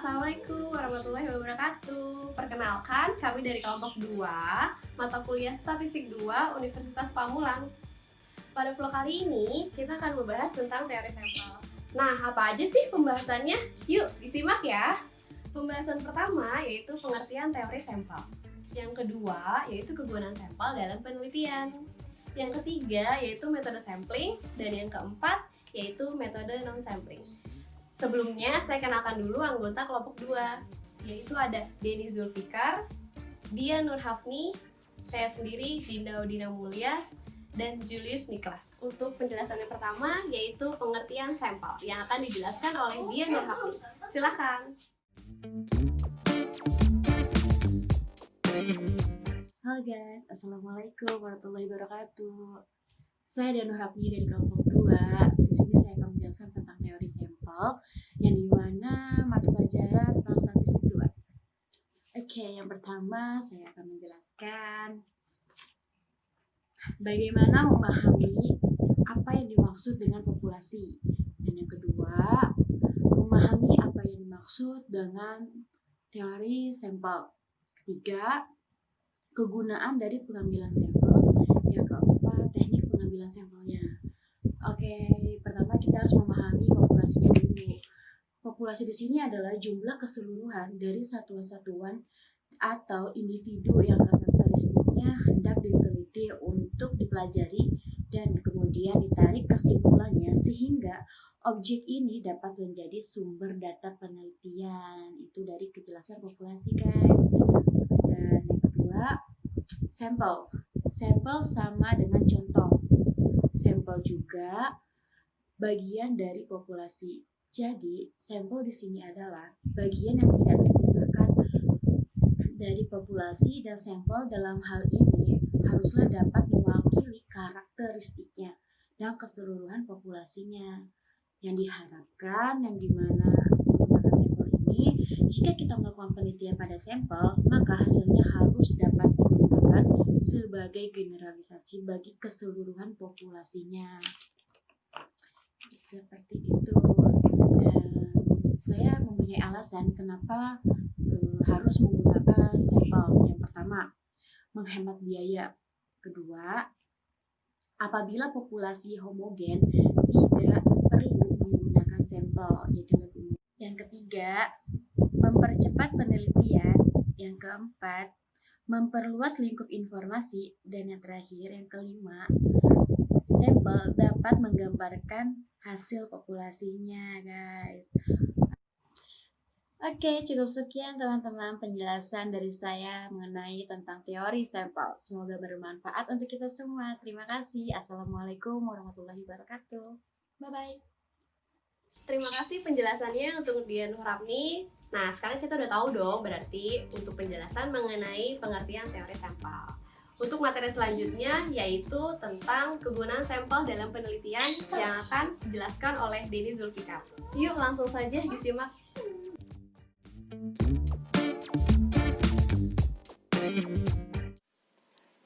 Assalamualaikum warahmatullahi wabarakatuh. Perkenalkan, kami dari kelompok 2, mata kuliah Statistik 2, Universitas Pamulang. Pada vlog kali ini, kita akan membahas tentang teori sampel. Nah, apa aja sih pembahasannya? Yuk, disimak ya. Pembahasan pertama yaitu pengertian teori sampel. Yang kedua, yaitu kegunaan sampel dalam penelitian. Yang ketiga, yaitu metode sampling. Dan yang keempat, yaitu metode non-sampling. Sebelumnya, saya kenalkan dulu anggota kelompok 2, yaitu ada Denny Zulfikar, Dia Nurhafni, saya sendiri Dinda Udina Mulia, dan Julius Niklas. Untuk penjelasan yang pertama, yaitu pengertian sampel, yang akan dijelaskan oleh Dia Nurhafni. Silakan. Halo guys, Assalamualaikum warahmatullahi wabarakatuh. Saya Dia Nurhafni dari kelompok 2. Di sini saya akan menjelaskan tentang teori sampel yang dimana mata pelajaran tentang statistik 2. Oke, yang pertama saya akan menjelaskan bagaimana memahami apa yang dimaksud dengan populasi. Dan yang kedua, memahami apa yang dimaksud dengan teori sampel. Ketiga, kegunaan dari pengambilan sampel. Yang keempat, teknik pengambilan sampelnya. Oke, pertama kita harus memahami populasinya dulu. Populasi di sini adalah jumlah keseluruhan dari satuan-satuan atau individu yang karakteristiknya hendak diteliti untuk dipelajari dan kemudian ditarik kesimpulannya sehingga objek ini dapat menjadi sumber data penelitian. Itu dari kejelasan populasi, guys. Dan yang kedua, sampel. Sampel sama dengan contoh. Sampel juga bagian dari populasi. Jadi, sampel di sini adalah bagian yang tidak terpisahkan dari populasi, dan sampel dalam hal ini haruslah dapat mewakili karakteristiknya dan keseluruhan populasinya. Yang diharapkan, yang dimana menggunakan sampel ini, jika kita melakukan penelitian pada sampel, maka hasilnya harus dapat digunakan sebagai generalisasi bagi keseluruhan populasinya. Seperti itu. Dan saya mempunyai alasan kenapa harus menggunakan sampel. Yang pertama, menghemat biaya. Kedua, apabila populasi homogen tidak perlu menggunakan sampel, jadi lebih mudah. Yang ketiga, mempercepat penelitian. Yang keempat, memperluas lingkup informasi. Dan yang terakhir, yang kelima, sampel dapat menggambarkan hasil populasinya, guys. Oke, cukup sekian teman-teman penjelasan dari saya mengenai tentang teori sampel. Semoga bermanfaat untuk kita semua. Terima kasih. Assalamualaikum warahmatullahi wabarakatuh. Bye-bye. Terima kasih penjelasannya untuk Dia Nurhafni. Nah, sekarang kita udah tahu dong berarti untuk penjelasan mengenai pengertian teori sampel. Untuk materi selanjutnya yaitu tentang kegunaan sampel dalam penelitian yang akan dijelaskan oleh Denny Zulfikar. Yuk langsung saja disimak.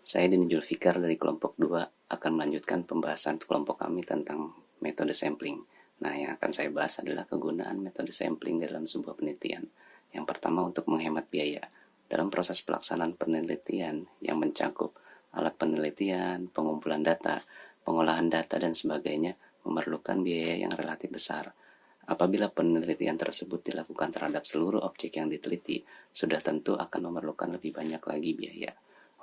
Saya Denny Zulfikar dari kelompok 2 akan melanjutkan pembahasan kelompok kami tentang metode sampling. Nah, yang akan saya bahas adalah kegunaan metode sampling dalam sebuah penelitian. Yang pertama, untuk menghemat biaya. Dalam proses pelaksanaan penelitian yang mencakup alat penelitian, pengumpulan data, pengolahan data, dan sebagainya memerlukan biaya yang relatif besar. Apabila penelitian tersebut dilakukan terhadap seluruh objek yang diteliti, sudah tentu akan memerlukan lebih banyak lagi biaya.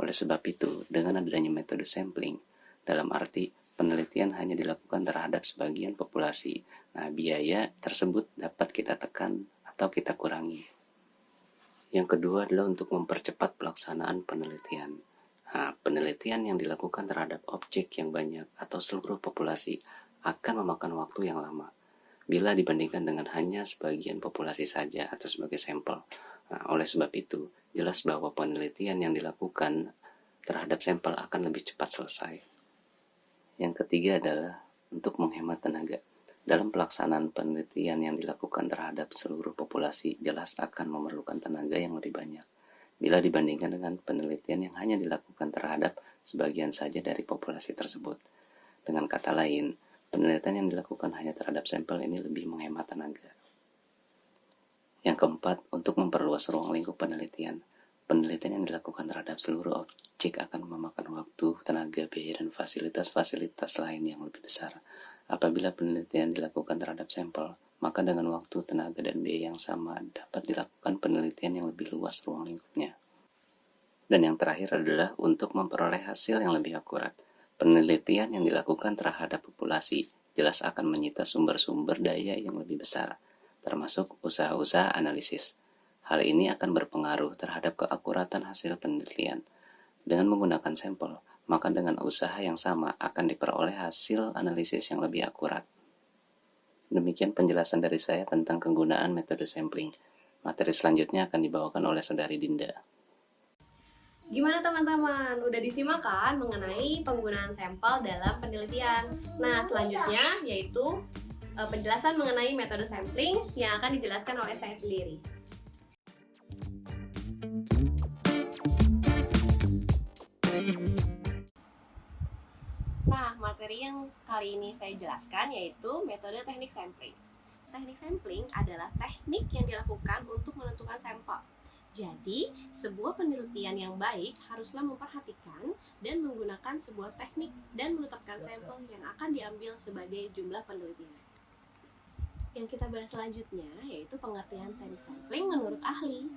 Oleh sebab itu, dengan adanya metode sampling, dalam arti penelitian hanya dilakukan terhadap sebagian populasi, nah biaya tersebut dapat kita tekan atau kita kurangi. Yang kedua adalah untuk mempercepat pelaksanaan penelitian. Nah, penelitian yang dilakukan terhadap objek yang banyak atau seluruh populasi akan memakan waktu yang lama bila dibandingkan dengan hanya sebagian populasi saja atau sebagai sampel. Nah, oleh sebab itu, jelas bahwa penelitian yang dilakukan terhadap sampel akan lebih cepat selesai. Yang ketiga adalah untuk menghemat tenaga. Dalam pelaksanaan penelitian yang dilakukan terhadap seluruh populasi, jelas akan memerlukan tenaga yang lebih banyak bila dibandingkan dengan penelitian yang hanya dilakukan terhadap sebagian saja dari populasi tersebut. Dengan kata lain, penelitian yang dilakukan hanya terhadap sampel ini lebih menghemat tenaga. Yang keempat, untuk memperluas ruang lingkup penelitian. Penelitian yang dilakukan terhadap seluruh objek akan memakan waktu, tenaga, biaya, dan fasilitas-fasilitas lain yang lebih besar. Apabila penelitian dilakukan terhadap sampel, maka dengan waktu, tenaga, dan biaya yang sama dapat dilakukan penelitian yang lebih luas ruang lingkupnya. Dan yang terakhir adalah untuk memperoleh hasil yang lebih akurat. Penelitian yang dilakukan terhadap populasi jelas akan menyita sumber-sumber daya yang lebih besar, termasuk usaha-usaha analisis. Hal ini akan berpengaruh terhadap keakuratan hasil penelitian. Dengan menggunakan sampel, maka dengan usaha yang sama akan diperoleh hasil analisis yang lebih akurat. Demikian penjelasan dari saya tentang kegunaan metode sampling. Materi selanjutnya akan dibawakan oleh Saudari Dinda. Gimana teman-teman? Udah disimak kan mengenai penggunaan sampel dalam penelitian? Nah, selanjutnya yaitu penjelasan mengenai metode sampling yang akan dijelaskan oleh saya sendiri. Nah, materi yang kali ini saya jelaskan yaitu metode teknik sampling. Teknik sampling adalah teknik yang dilakukan untuk menentukan sampel. Jadi, sebuah penelitian yang baik haruslah memperhatikan dan menggunakan sebuah teknik dan menetapkan sampel yang akan diambil sebagai jumlah penelitian. Yang kita bahas selanjutnya yaitu pengertian teknik sampling menurut ahli.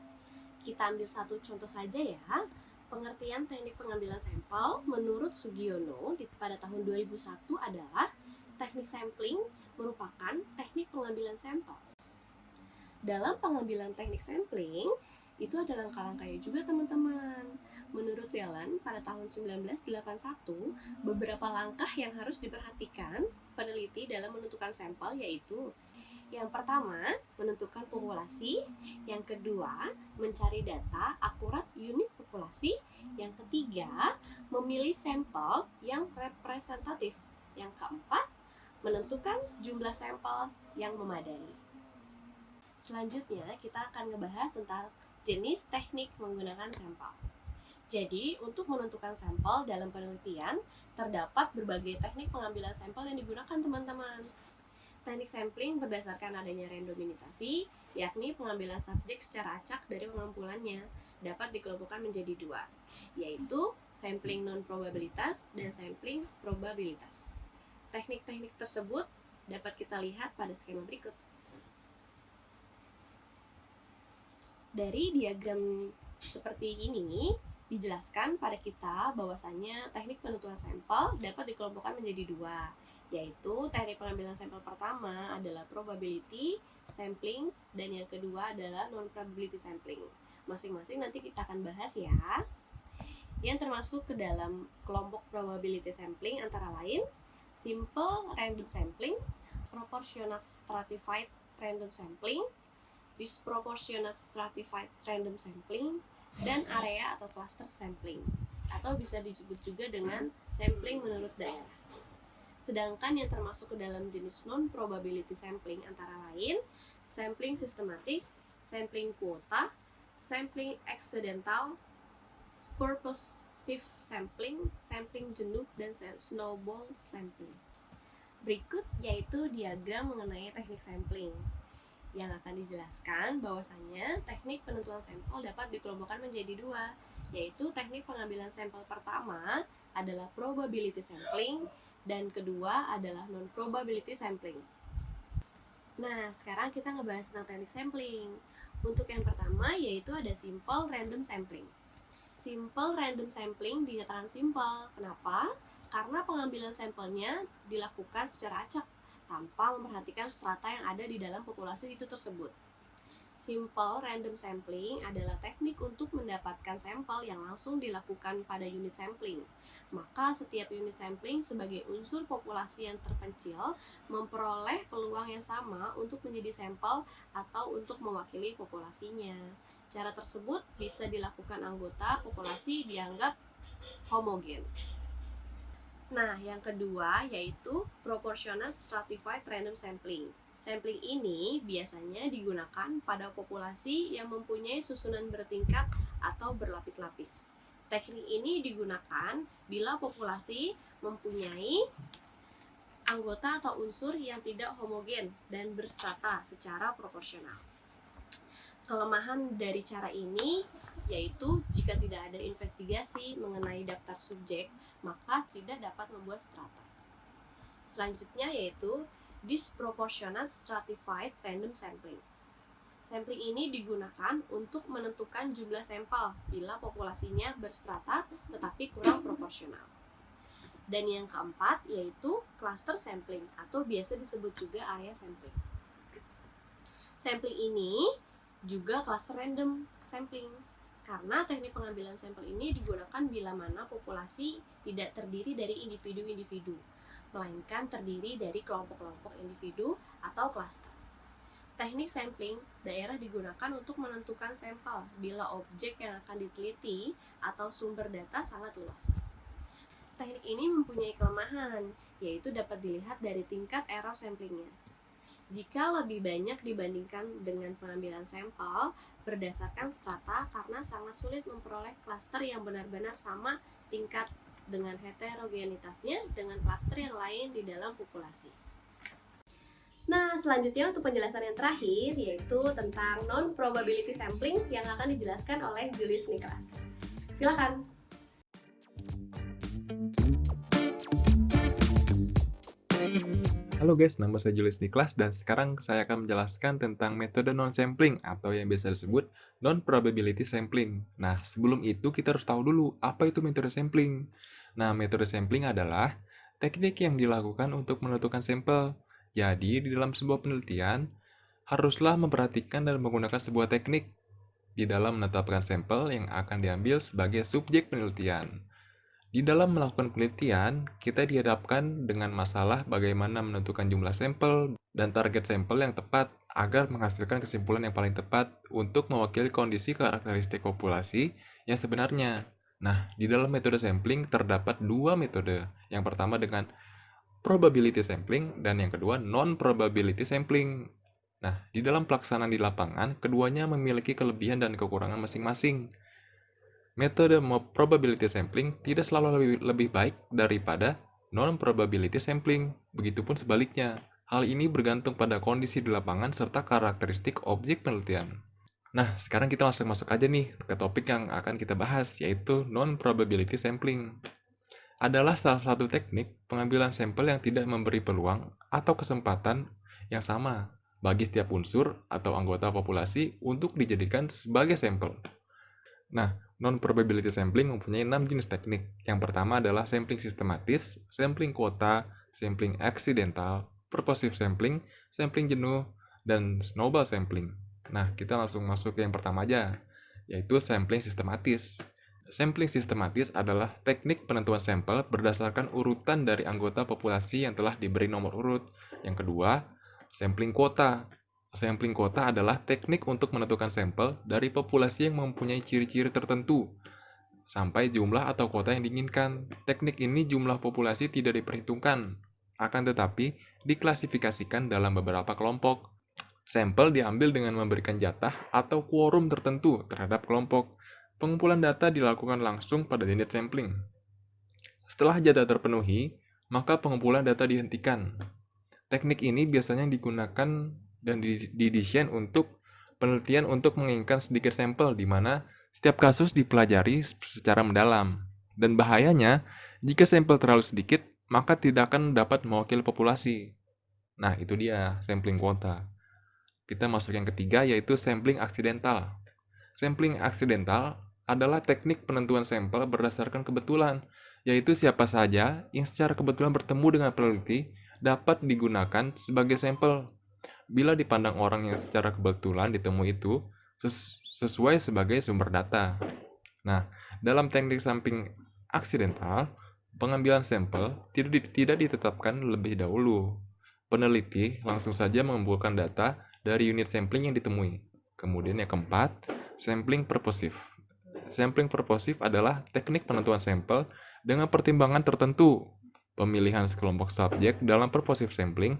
Kita ambil satu contoh saja ya. Pengertian teknik pengambilan sampel menurut Sugiono pada tahun 2001 adalah teknik sampling merupakan teknik pengambilan sampel. Dalam pengambilan teknik sampling, itu ada langkah-langkahnya juga teman-teman. Menurut Dallon pada tahun 1981, beberapa langkah yang harus diperhatikan peneliti dalam menentukan sampel yaitu yang pertama, menentukan populasi. Yang kedua, mencari data akurat unit populasi. Yang ketiga, memilih sampel yang representatif. Yang keempat, menentukan jumlah sampel yang memadai. Selanjutnya, kita akan ngebahas tentang jenis teknik menggunakan sampel. Jadi, untuk menentukan sampel dalam penelitian, terdapat berbagai teknik pengambilan sampel yang digunakan teman-teman. Teknik sampling berdasarkan adanya randomisasi, yakni pengambilan subjek secara acak dari pengumpulannya, dapat dikelompokkan menjadi dua, yaitu sampling non-probabilitas dan sampling probabilitas. Teknik-teknik tersebut dapat kita lihat pada skema berikut. Dari diagram seperti ini, dijelaskan pada kita bahwasannya teknik penentuan sampel dapat dikelompokkan menjadi dua, yaitu teknik pengambilan sampel pertama adalah probability sampling dan yang kedua adalah non-probability sampling. Masing-masing nanti kita akan bahas ya. Yang termasuk ke dalam kelompok probability sampling antara lain simple random sampling, proportionate stratified random sampling, disproportionate stratified random sampling, dan area atau cluster sampling, atau bisa disebut juga dengan sampling menurut daerah. Sedangkan yang termasuk ke dalam jenis non-probability sampling antara lain sampling sistematis, sampling kuota, sampling accidental, purposive sampling, sampling jenuh, dan snowball sampling. Berikut yaitu diagram mengenai teknik sampling yang akan dijelaskan bahwasannya teknik penentuan sampel dapat dikelompokkan menjadi dua, yaitu teknik pengambilan sampel pertama adalah probability sampling dan kedua adalah non-probability sampling. Nah, sekarang kita ngebahas tentang teknik sampling. Untuk yang pertama yaitu ada simple random sampling. Simple random sampling dinyatakan simple. Kenapa? Karena pengambilan sampelnya dilakukan secara acak tanpa memperhatikan strata yang ada di dalam populasi itu tersebut. Simple random sampling adalah teknik untuk mendapatkan sampel yang langsung dilakukan pada unit sampling. Maka setiap unit sampling sebagai unsur populasi yang terpencil memperoleh peluang yang sama untuk menjadi sampel atau untuk mewakili populasinya. Cara tersebut bisa dilakukan anggota populasi dianggap homogen. Nah, yang kedua yaitu proportional stratified random sampling. Sampling ini biasanya digunakan pada populasi yang mempunyai susunan bertingkat atau berlapis-lapis. Teknik ini digunakan bila populasi mempunyai anggota atau unsur yang tidak homogen dan berstrata secara proporsional. Kelemahan dari cara ini yaitu jika tidak ada investigasi mengenai daftar subjek, maka tidak dapat membuat strata. Selanjutnya yaitu disproportionate stratified random sampling. Sampling ini digunakan untuk menentukan jumlah sampel bila populasinya berstrata tetapi kurang proporsional. Dan yang keempat yaitu cluster sampling atau biasa disebut juga area sampling. Sampling ini juga cluster random sampling karena teknik pengambilan sampel ini digunakan bila mana populasi tidak terdiri dari individu-individu, melainkan terdiri dari kelompok-kelompok individu atau cluster. Teknik sampling daerah digunakan untuk menentukan sampel bila objek yang akan diteliti atau sumber data sangat luas. Teknik ini mempunyai kelemahan, yaitu dapat dilihat dari tingkat error samplingnya. Jika lebih banyak dibandingkan dengan pengambilan sampel berdasarkan strata karena sangat sulit memperoleh klaster yang benar-benar sama tingkat dengan heterogenitasnya dengan klaster yang lain di dalam populasi. Nah, selanjutnya untuk penjelasan yang terakhir yaitu tentang non-probability sampling yang akan dijelaskan oleh Julius Nicholas. Silakan. Halo guys, nama saya Julius Nicholas dan sekarang saya akan menjelaskan tentang metode non-sampling atau yang biasa disebut non-probability sampling. Nah, sebelum itu kita harus tahu dulu apa itu metode sampling. Nah, metode sampling adalah teknik yang dilakukan untuk menentukan sampel. Jadi, di dalam sebuah penelitian, haruslah memperhatikan dan menggunakan sebuah teknik di dalam menetapkan sampel yang akan diambil sebagai subjek penelitian. Di dalam melakukan penelitian, kita dihadapkan dengan masalah bagaimana menentukan jumlah sampel dan target sampel yang tepat agar menghasilkan kesimpulan yang paling tepat untuk mewakili kondisi karakteristik populasi yang sebenarnya. Nah, di dalam metode sampling terdapat dua metode. Yang pertama dengan probability sampling dan yang kedua non-probability sampling. Nah, di dalam pelaksanaan di lapangan, keduanya memiliki kelebihan dan kekurangan masing-masing. Metode probability sampling tidak selalu lebih baik daripada non-probability sampling, begitupun sebaliknya. Hal ini bergantung pada kondisi di lapangan serta karakteristik objek penelitian. Nah, sekarang kita langsung masuk aja nih ke topik yang akan kita bahas, yaitu non-probability sampling. Adalah salah satu teknik pengambilan sampel yang tidak memberi peluang atau kesempatan yang sama bagi setiap unsur atau anggota populasi untuk dijadikan sebagai sampel. Nah, non-probability sampling mempunyai 6 jenis teknik. Yang pertama adalah sampling sistematis, sampling kuota, sampling aksidental, purposive sampling, sampling jenuh, dan snowball sampling. Nah, kita langsung masuk ke yang pertama aja, yaitu sampling sistematis. Sampling sistematis adalah teknik penentuan sampel berdasarkan urutan dari anggota populasi yang telah diberi nomor urut. Yang kedua, sampling kuota. Sampling kuota adalah teknik untuk menentukan sampel dari populasi yang mempunyai ciri-ciri tertentu sampai jumlah atau kuota yang diinginkan. Teknik ini jumlah populasi tidak diperhitungkan, akan tetapi diklasifikasikan dalam beberapa kelompok. Sampel diambil dengan memberikan jatah atau quorum tertentu terhadap kelompok. Pengumpulan data dilakukan langsung pada unit sampling. Setelah jatah terpenuhi, maka pengumpulan data dihentikan. Teknik ini biasanya digunakan dan didesain untuk penelitian untuk menginginkan sedikit sampel di mana setiap kasus dipelajari secara mendalam. Dan bahayanya, jika sampel terlalu sedikit, maka tidak akan dapat mewakili populasi. Nah, itu dia sampling kuota. Kita masuk yang ketiga, yaitu sampling aksidental. Sampling aksidental adalah teknik penentuan sampel berdasarkan kebetulan, yaitu siapa saja yang secara kebetulan bertemu dengan peneliti dapat digunakan sebagai sampel. Bila dipandang orang yang secara kebetulan ditemui itu sesuai sebagai sumber data. Nah, dalam teknik sampling aksidental, pengambilan sampel tidak ditetapkan lebih dahulu. Peneliti langsung saja mengumpulkan data dari unit sampling yang ditemui. Kemudian yang keempat, sampling purposive. Sampling purposive adalah teknik penentuan sampel dengan pertimbangan tertentu. Pemilihan sekelompok subjek dalam purposive sampling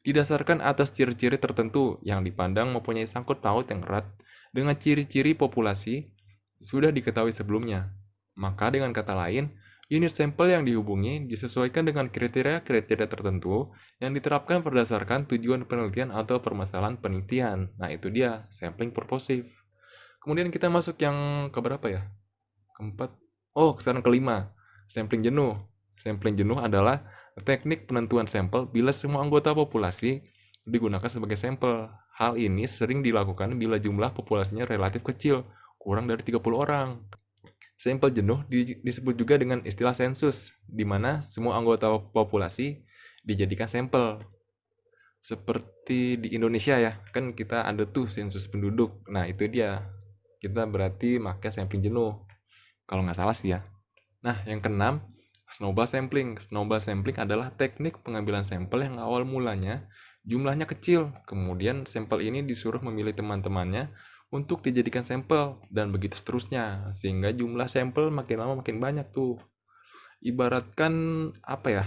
didasarkan atas ciri-ciri tertentu yang dipandang mempunyai sangkut paut yang erat dengan ciri-ciri populasi sudah diketahui sebelumnya. Maka dengan kata lain, Unit sampel yang dihubungi disesuaikan dengan kriteria-kriteria tertentu yang diterapkan berdasarkan tujuan penelitian atau permasalahan penelitian. Nah, itu dia sampling purposive. Kemudian kita masuk yang keberapa ya? Keempat. Oh, sekarang kelima. Sampling jenuh. Sampling jenuh adalah teknik penentuan sampel bila semua anggota populasi digunakan sebagai sampel. Hal ini sering dilakukan bila jumlah populasinya relatif kecil, kurang dari 30 orang. Sampel jenuh disebut juga dengan istilah sensus, di mana semua anggota populasi dijadikan sampel. Seperti di Indonesia ya, kan kita ada tuh sensus penduduk. Nah, itu dia. Kita berarti pakai sampling jenuh. Kalau nggak salah sih ya. Nah, yang keenam, snowball sampling. Snowball sampling adalah teknik pengambilan sampel yang awal mulanya jumlahnya kecil. Kemudian sampel ini disuruh memilih teman-temannya untuk dijadikan sampel, dan begitu seterusnya, sehingga jumlah sampel makin lama makin banyak tuh. Ibaratkan apa ya,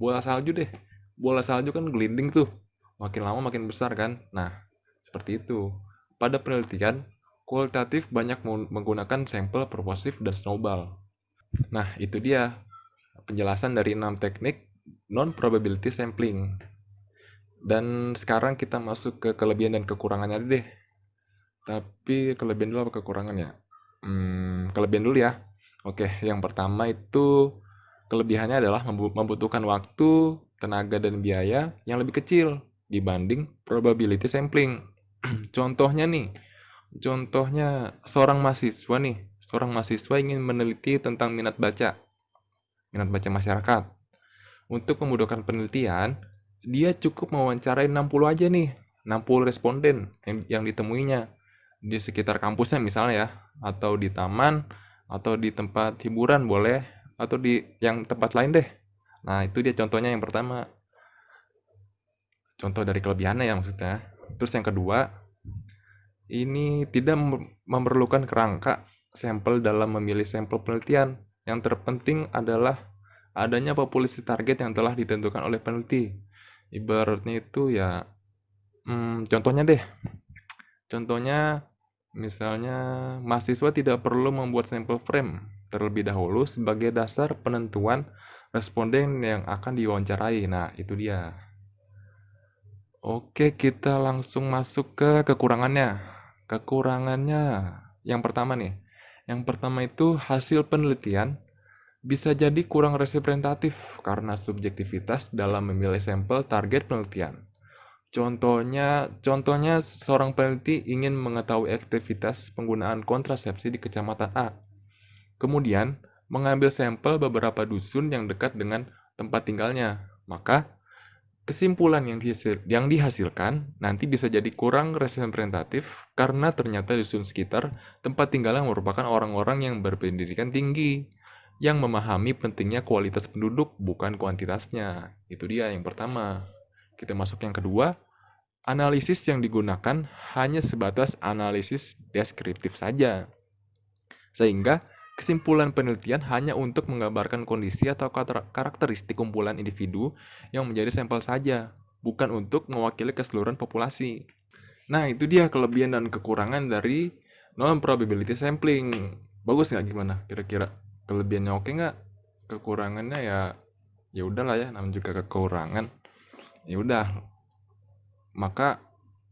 bola salju deh. Bola salju kan gelinding tuh, makin lama makin besar kan. Nah, seperti itu. Pada penelitian kualitatif banyak menggunakan sampel purposive dan snowball. Nah, itu dia penjelasan dari 6 teknik non-probability sampling. Dan sekarang kita masuk ke kelebihan dan kekurangannya deh. Tapi kelebihan dulu apa kekurangan ya? Kelebihan dulu ya. Oke, yang pertama itu kelebihannya adalah membutuhkan waktu, tenaga, dan biaya yang lebih kecil dibanding probability sampling. Contohnya seorang mahasiswa ingin meneliti tentang minat baca masyarakat. Untuk memudahkan penelitian, dia cukup mewawancarai 60 aja nih, 60 responden yang ditemuinya di sekitar kampusnya misalnya ya, atau di taman, atau di tempat hiburan boleh, atau di yang tempat lain deh. Nah, itu dia contohnya yang pertama. Contoh dari kelebihannya ya maksudnya. Terus yang kedua, ini tidak memerlukan kerangka sampel dalam memilih sampel penelitian. Yang terpenting adalah adanya populasi target yang telah ditentukan oleh peneliti. Ibaratnya itu ya, contohnya misalnya mahasiswa tidak perlu membuat sampel frame terlebih dahulu sebagai dasar penentuan responden yang akan diwawancarai. Nah, itu dia. Oke, kita langsung masuk ke kekurangannya. Kekurangannya yang pertama nih. Yang pertama itu hasil penelitian bisa jadi kurang representatif karena subjektivitas dalam memilih sampel target penelitian. Contohnya seorang peneliti ingin mengetahui aktivitas penggunaan kontrasepsi di kecamatan A. Kemudian, mengambil sampel beberapa dusun yang dekat dengan tempat tinggalnya. Maka, kesimpulan yang dihasilkan nanti bisa jadi kurang representatif karena ternyata dusun sekitar tempat tinggalnya merupakan orang-orang yang berpendidikan tinggi, yang memahami pentingnya kualitas penduduk bukan kuantitasnya. Itu dia yang pertama. Kita masuk yang kedua, analisis yang digunakan hanya sebatas analisis deskriptif saja. Sehingga kesimpulan penelitian hanya untuk menggambarkan kondisi atau karakteristik kumpulan individu yang menjadi sampel saja, bukan untuk mewakili keseluruhan populasi. Nah, itu dia kelebihan dan kekurangan dari non-probability sampling. Bagus nggak gimana? Kira-kira kelebihannya oke nggak? Kekurangannya ya udahlah ya, namanya juga kekurangan. Ya udah. Maka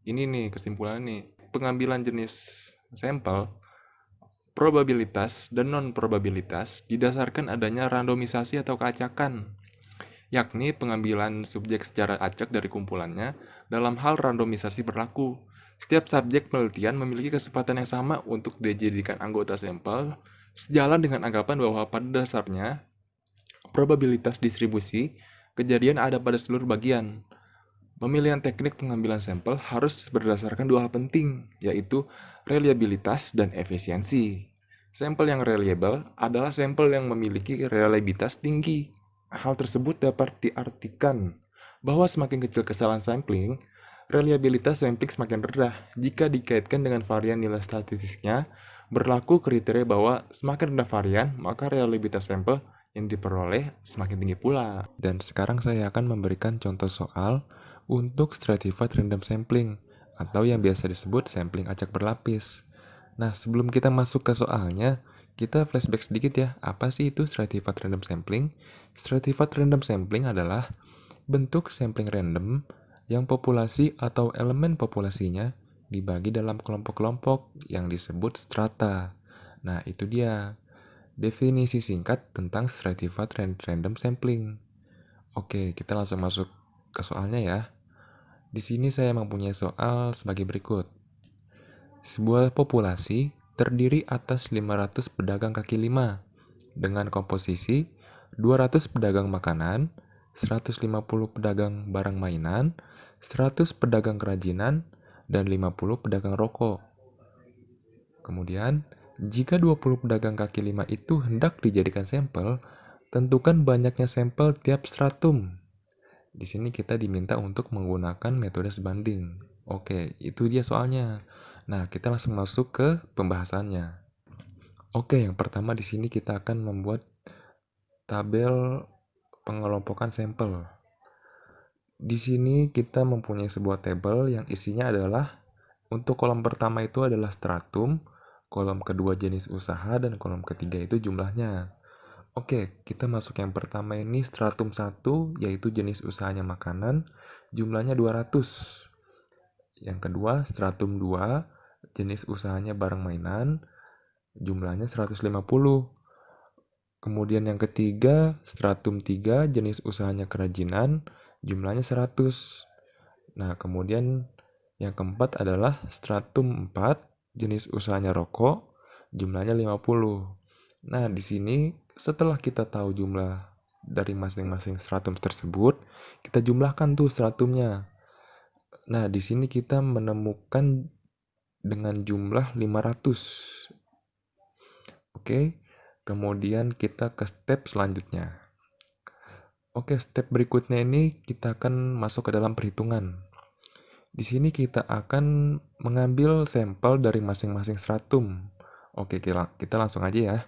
ini nih kesimpulannya nih, pengambilan jenis sampel, probabilitas dan non-probabilitas didasarkan adanya randomisasi atau keacakan, yakni pengambilan subjek secara acak dari kumpulannya. Dalam hal randomisasi berlaku, setiap subjek penelitian memiliki kesempatan yang sama untuk dijadikan anggota sampel, sejalan dengan anggapan bahwa pada dasarnya probabilitas distribusi kejadian ada pada seluruh bagian. Pemilihan teknik pengambilan sampel harus berdasarkan dua hal penting, yaitu reliabilitas dan efisiensi. Sampel yang reliable adalah sampel yang memiliki reliabilitas tinggi. Hal tersebut dapat diartikan bahwa semakin kecil kesalahan sampling, reliabilitas sampling semakin rendah. Jika dikaitkan dengan varian nilai statistiknya, berlaku kriteria bahwa semakin rendah varian, maka reliabilitas sampel yang diperoleh semakin tinggi pula. Dan sekarang saya akan memberikan contoh soal untuk stratified random sampling atau yang biasa disebut sampling acak berlapis. Nah, sebelum kita masuk ke soalnya, kita flashback sedikit ya. Apa sih itu stratified random sampling? Stratified random sampling adalah bentuk sampling random yang populasi atau elemen populasinya dibagi dalam kelompok-kelompok yang disebut strata. Nah, itu dia definisi singkat tentang stratified random sampling. Oke, kita langsung masuk ke soalnya ya. Di sini saya mempunyai soal sebagai berikut. Sebuah populasi terdiri atas 500 pedagang kaki lima dengan komposisi 200 pedagang makanan, 150 pedagang barang mainan, 100 pedagang kerajinan, dan 50 pedagang rokok. Kemudian, jika 20 pedagang kaki lima itu hendak dijadikan sampel, tentukan banyaknya sampel tiap stratum. Di sini kita diminta untuk menggunakan metode sebanding. Oke, itu dia soalnya. Nah, kita langsung masuk ke pembahasannya. Oke, yang pertama di sini kita akan membuat tabel pengelompokan sampel. Di sini kita mempunyai sebuah tabel yang isinya adalah untuk kolom pertama itu adalah stratum, kolom kedua jenis usaha, dan kolom ketiga itu jumlahnya. Oke, kita masuk yang pertama ini stratum 1, yaitu jenis usahanya makanan, jumlahnya 200. Yang kedua, stratum 2, jenis usahanya barang mainan, jumlahnya 150. Kemudian yang ketiga, stratum 3, jenis usahanya kerajinan, jumlahnya 100. Nah, kemudian yang keempat adalah stratum 4, jenis usahanya rokok, jumlahnya 50. Nah, di sini setelah kita tahu jumlah dari masing-masing stratum tersebut, kita jumlahkan tuh stratumnya. Nah, di sini kita menemukan dengan jumlah 500. Oke, kemudian kita ke step selanjutnya. Oke, step berikutnya ini kita akan masuk ke dalam perhitungan. Di sini kita akan mengambil sampel dari masing-masing stratum. Oke, kita langsung aja ya.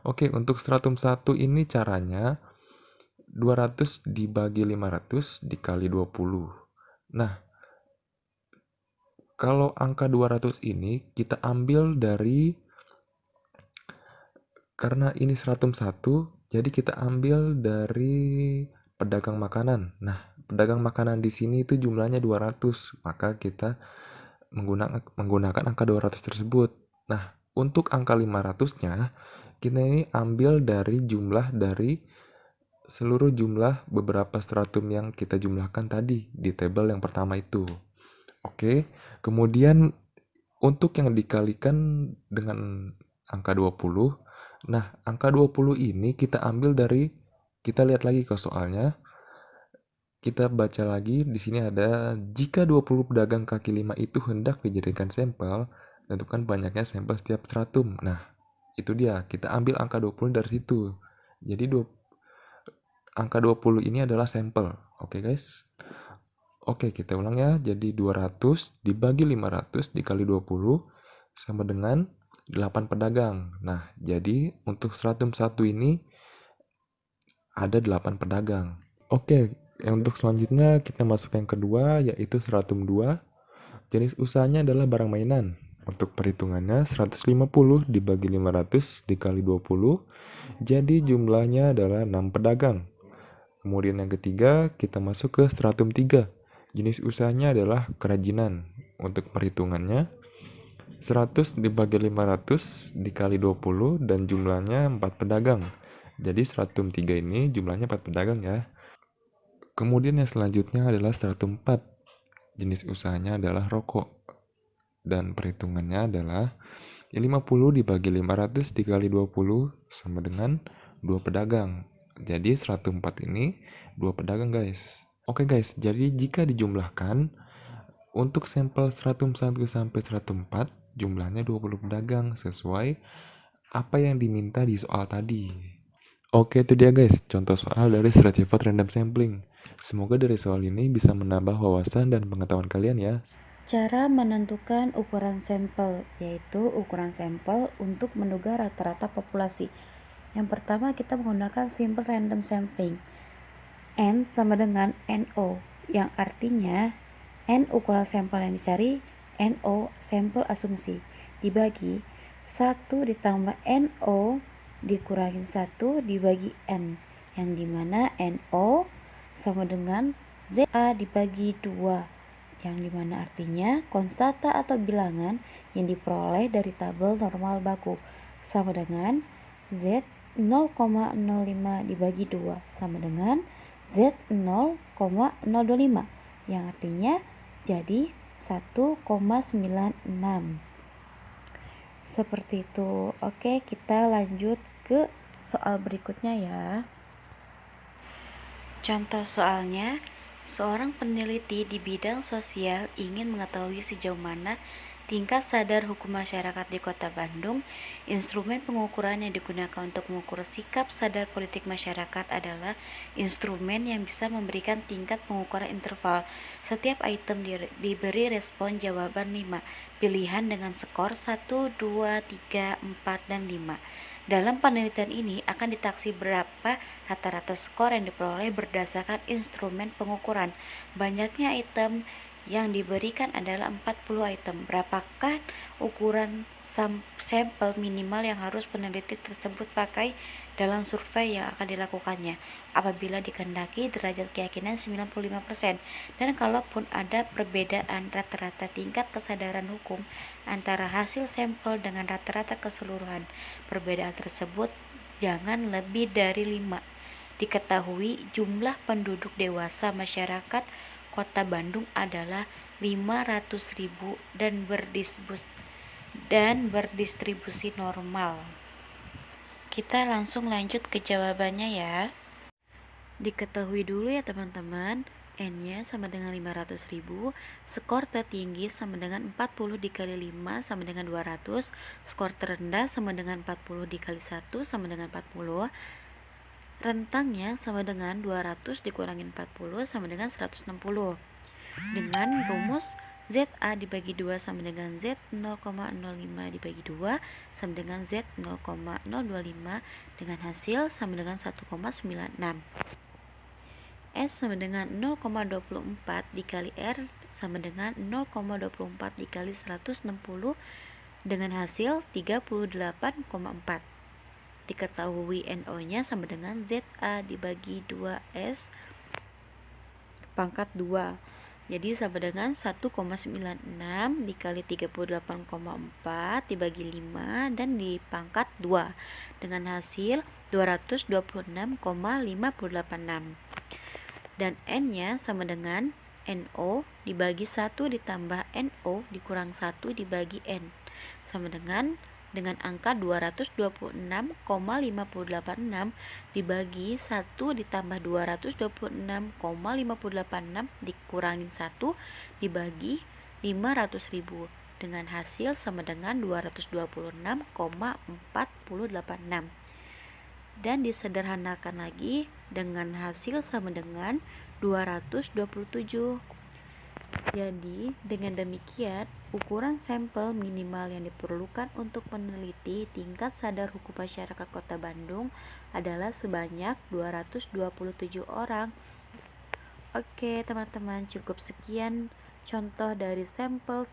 Oke, untuk stratum 1 ini caranya 200 dibagi 500 dikali 20. Nah, kalau angka 200 ini kita ambil dari, karena ini stratum 1, jadi kita ambil dari pedagang makanan. Nah, pedagang makanan di sini itu jumlahnya 200, maka kita menggunakan angka 200 tersebut. Nah, untuk angka 500-nya, kita ini ambil dari seluruh jumlah beberapa stratum yang kita jumlahkan tadi di tabel yang pertama itu. Oke, kemudian untuk yang dikalikan dengan angka 20, nah angka 20 ini kita ambil dari, kita lihat lagi ke soalnya, kita baca lagi, di sini ada, jika 20 pedagang kaki lima itu hendak dijadikan sampel, tentukan banyaknya sampel setiap stratum. Nah, itu dia, kita ambil angka 20 dari situ. Jadi angka 20 ini adalah sampel. Oke guys. Oke, kita ulang ya. Jadi 200 dibagi 500 dikali 20 sama dengan 8 pedagang. Nah, jadi untuk stratum 1 ini ada 8 pedagang. Oke, untuk selanjutnya kita masuk yang kedua, yaitu stratum 2. Jenis usahanya adalah barang mainan. Untuk perhitungannya 150 dibagi 500 dikali 20, jadi jumlahnya adalah 6 pedagang. Kemudian yang ketiga, kita masuk ke stratum 3. Jenis usahanya adalah kerajinan. Untuk perhitungannya 100 dibagi 500 dikali 20 dan jumlahnya 4 pedagang. Jadi stratum 3 ini jumlahnya 4 pedagang ya. Kemudian yang selanjutnya adalah stratum 4. Jenis usahanya adalah rokok. Dan perhitungannya adalah 50 dibagi 500 dikali 20 sama dengan 2 pedagang. Jadi stratum 4 ini 2 pedagang guys. Oke guys, jadi jika dijumlahkan untuk sampel stratum 1 sampai stratum 4 jumlahnya 20 pedagang sesuai apa yang diminta di soal tadi. Oke, itu dia guys, contoh soal dari stratified random sampling. Semoga dari soal ini bisa menambah wawasan dan pengetahuan kalian ya. Cara menentukan ukuran sampel, yaitu ukuran sampel untuk menduga rata-rata populasi. Yang pertama kita menggunakan simple random sampling. N sama dengan NO, yang artinya N ukuran sampel yang dicari, NO sampel asumsi, dibagi 1 ditambah NO dikurangin 1 dibagi N, yang dimana NO sama dengan ZA dibagi 2, yang dimana artinya konstanta atau bilangan yang diperoleh dari tabel normal baku sama dengan Z 0,05 dibagi 2 sama dengan Z 0,025, yang artinya jadi 1,96. Seperti itu. Oke, kita lanjut ke soal berikutnya ya. Contoh soalnya, seorang peneliti di bidang sosial ingin mengetahui sejauh mana tingkat sadar hukum masyarakat di Kota Bandung. Instrumen pengukuran yang digunakan untuk mengukur sikap sadar politik masyarakat adalah instrumen yang bisa memberikan tingkat pengukuran interval. Setiap item diberi respon jawaban 5 pilihan dengan skor 1, 2, 3, 4, dan 5. Dalam penelitian ini akan ditaksi berapa rata-rata skor yang diperoleh berdasarkan instrumen pengukuran. Banyaknya item yang diberikan adalah 40 item. Berapakah ukuran sampel minimal yang harus peneliti tersebut pakai dalam survei yang akan dilakukannya apabila dikehendaki derajat keyakinan 95%, dan kalaupun ada perbedaan rata-rata tingkat kesadaran hukum antara hasil sampel dengan rata-rata keseluruhan, perbedaan tersebut jangan lebih dari 5. Diketahui jumlah penduduk dewasa masyarakat Kota Bandung adalah 500.000 dan berdistribusi normal. Kita langsung lanjut ke jawabannya ya. Diketahui dulu ya teman-teman, N-nya sama dengan 500.000, skor tertinggi sama dengan 40 dikali 5 sama dengan 200, skor terendah sama dengan 40 dikali 1 sama dengan 40, rentangnya sama dengan 200 dikurangi 40 sama dengan 160. Dengan rumus ZA dibagi 2 sama dengan Z 0,05 dibagi 2 sama dengan Z 0,025, dengan hasil sama dengan 1,96. S sama dengan 0,24 dikali R sama dengan 0,24 dikali 160, dengan hasil 38,4. Diketahui NO-nya sama dengan ZA dibagi 2S pangkat 2. Jadi sama dengan 1,96 dikali 38,4 dibagi 5 dan dipangkat 2, dengan hasil 226,586. Dan N-nya sama dengan NO dibagi 1 ditambah NO dikurang 1 dibagi N, sama dengan angka 226,586 dibagi 1 ditambah 226,586 dikurangin 1 dibagi 500.000, dengan hasil sama dengan 226,486. Dan disederhanakan lagi dengan hasil sama dengan 227. Jadi, dengan demikian, ukuran sampel minimal yang diperlukan untuk meneliti tingkat sadar hukum masyarakat Kota Bandung adalah sebanyak 227 orang. Oke, teman-teman, cukup sekian contoh dari sampel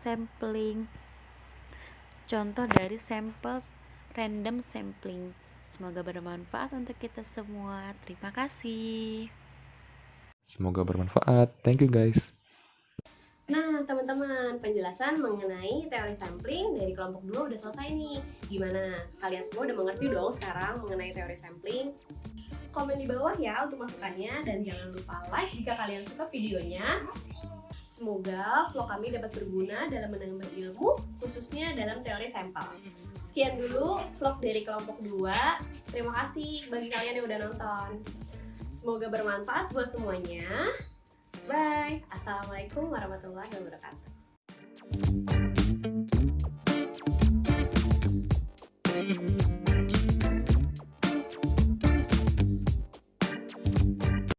random sampling. Semoga bermanfaat untuk kita semua. Terima kasih. Semoga bermanfaat. Thank you guys. Nah, teman-teman, penjelasan mengenai teori sampling dari kelompok 2 udah selesai nih. Gimana? Kalian semua udah mengerti dong sekarang mengenai teori sampling? Komen di bawah ya untuk masukannya, dan jangan lupa like jika kalian suka videonya. Semoga vlog kami dapat berguna dalam menambah ilmu, khususnya dalam teori sampel. Sekian dulu vlog dari kelompok 2. Terima kasih bagi kalian yang udah nonton. Semoga bermanfaat buat semuanya. Bye. Assalamualaikum warahmatullahi wabarakatuh.